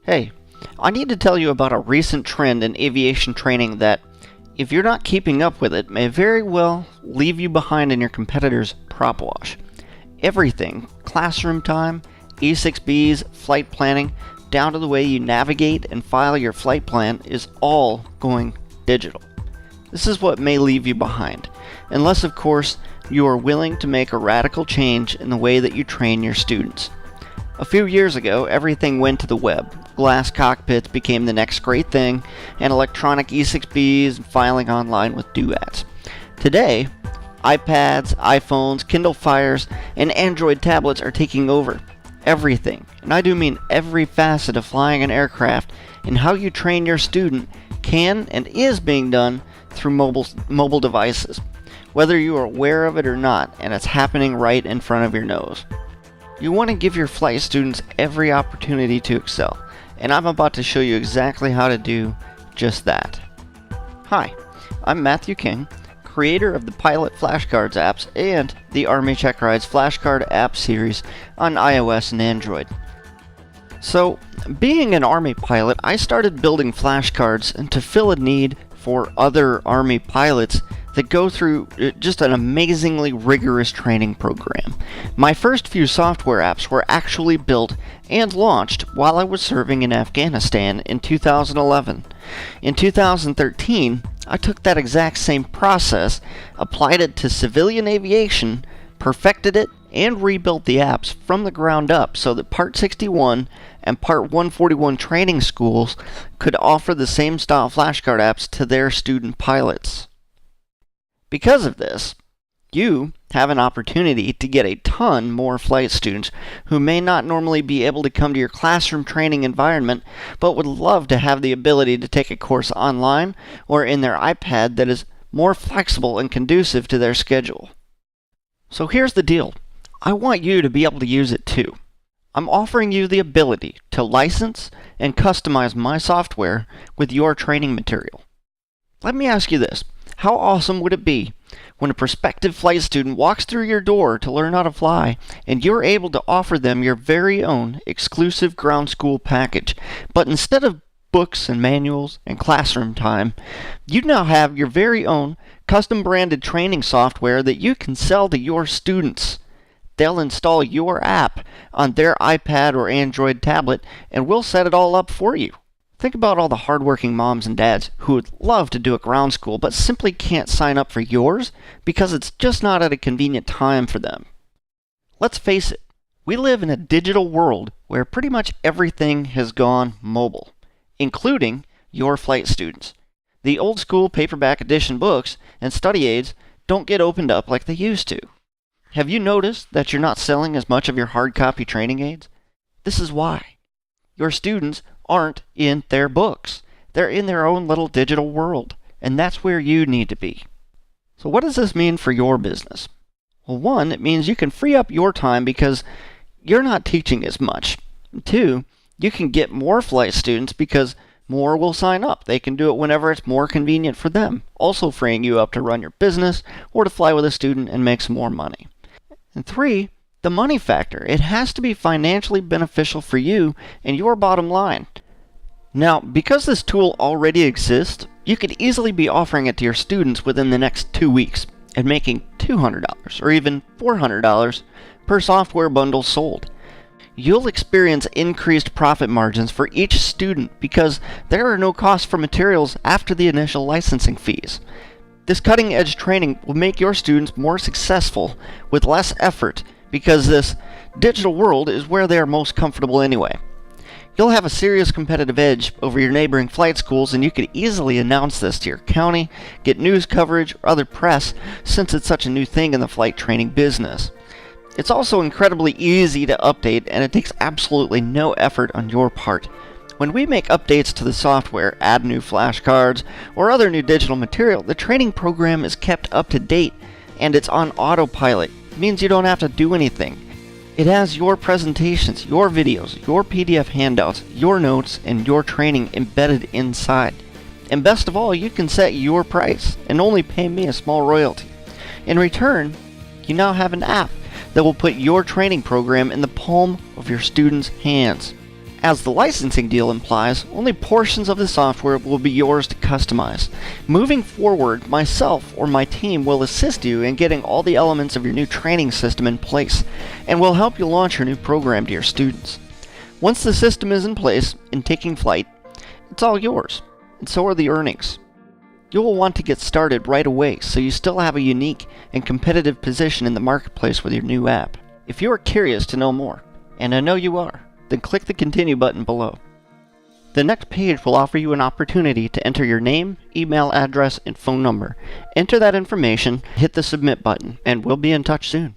Hey, I need to tell you about a recent trend in aviation training that, if you're not keeping up with it, may very well leave you behind in your competitor's prop wash. Everything, classroom time, E6Bs, flight planning, down to the way you navigate and file your flight plan is all going digital. This is what may leave you behind, unless of course you are willing to make a radical change in the way that you train your students. A few years ago, everything went to the web. Glass cockpits became the next great thing, and electronic E6Bs and filing online with duets. Today, iPads, iPhones, Kindle Fires, and Android tablets are taking over. Everything, and I do mean every facet of flying an aircraft and how you train your student can and is being done through mobile devices, whether you are aware of it or not, and it's happening right in front of your nose. You want to give your flight students every opportunity to excel, and I'm about to show you exactly how to do just that. Hi, I'm Matthew King, creator of the Pilot Flashcards apps and the Army Check Rides Flashcard app series on iOS and Android. So, being an Army pilot, I started building flashcards to fill a need for other Army pilots that go through just an amazingly rigorous training program. My first few software apps were actually built and launched while I was serving in Afghanistan in 2011. In 2013, I took that exact same process, applied it to civilian aviation, perfected it, and rebuilt the apps from the ground up so that Part 61 and Part 141 training schools could offer the same style flashcard apps to their student pilots. Because of this, you have an opportunity to get a ton more flight students who may not normally be able to come to your classroom training environment, but would love to have the ability to take a course online or in their iPad that is more flexible and conducive to their schedule. So here's the deal. I want you to be able to use it too. I'm offering you the ability to license and customize my software with your training material. Let me ask you this. How awesome would it be when a prospective flight student walks through your door to learn how to fly and you're able to offer them your very own exclusive ground school package, but instead of books and manuals and classroom time, you now have your very own custom branded training software that you can sell to your students. They'll install your app on their iPad or Android tablet and we'll set it all up for you. Think about all the hardworking moms and dads who would love to do a ground school but simply can't sign up for yours because it's just not at a convenient time for them. Let's face it, we live in a digital world where pretty much everything has gone mobile, including your flight students. The old school paperback edition books and study aids don't get opened up like they used to. Have you noticed that you're not selling as much of your hard copy training aids? This is why. Your students aren't in their books. They're in their own little digital world, and that's where you need to be. So what does this mean for your business? Well, one, it means you can free up your time because you're not teaching as much. Two, you can get more flight students because more will sign up. They can do it whenever it's more convenient for them, also freeing you up to run your business or to fly with a student and make some more money. And three, the money factor. It has to be financially beneficial for you and your bottom line. Now, because this tool already exists, you could easily be offering it to your students within the next 2 weeks and making $200 or even $400 per software bundle sold. You'll experience increased profit margins for each student because there are no costs for materials after the initial licensing fees. This cutting-edge training will make your students more successful with less effort because this digital world is where they are most comfortable anyway. You'll have a serious competitive edge over your neighboring flight schools, and you could easily announce this to your county, get news coverage, or other press since it's such a new thing in the flight training business. It's also incredibly easy to update, and it takes absolutely no effort on your part. When we make updates to the software, add new flashcards, or other new digital material, the training program is kept up to date, and it's on autopilot. It means you don't have to do anything. It has your presentations, your videos, your PDF handouts, your notes, and your training embedded inside. And best of all, you can set your price and only pay me a small royalty. In return, you now have an app that will put your training program in the palm of your students' hands. As the licensing deal implies, only portions of the software will be yours to customize. Moving forward, myself or my team will assist you in getting all the elements of your new training system in place, and will help you launch your new program to your students. Once the system is in place and taking flight, it's all yours, and so are the earnings. You will want to get started right away so you still have a unique and competitive position in the marketplace with your new app. If you are curious to know more, and I know you are, then click the Continue button below. The next page will offer you an opportunity to enter your name, email address, and phone number. Enter that information, hit the Submit button, and we'll be in touch soon.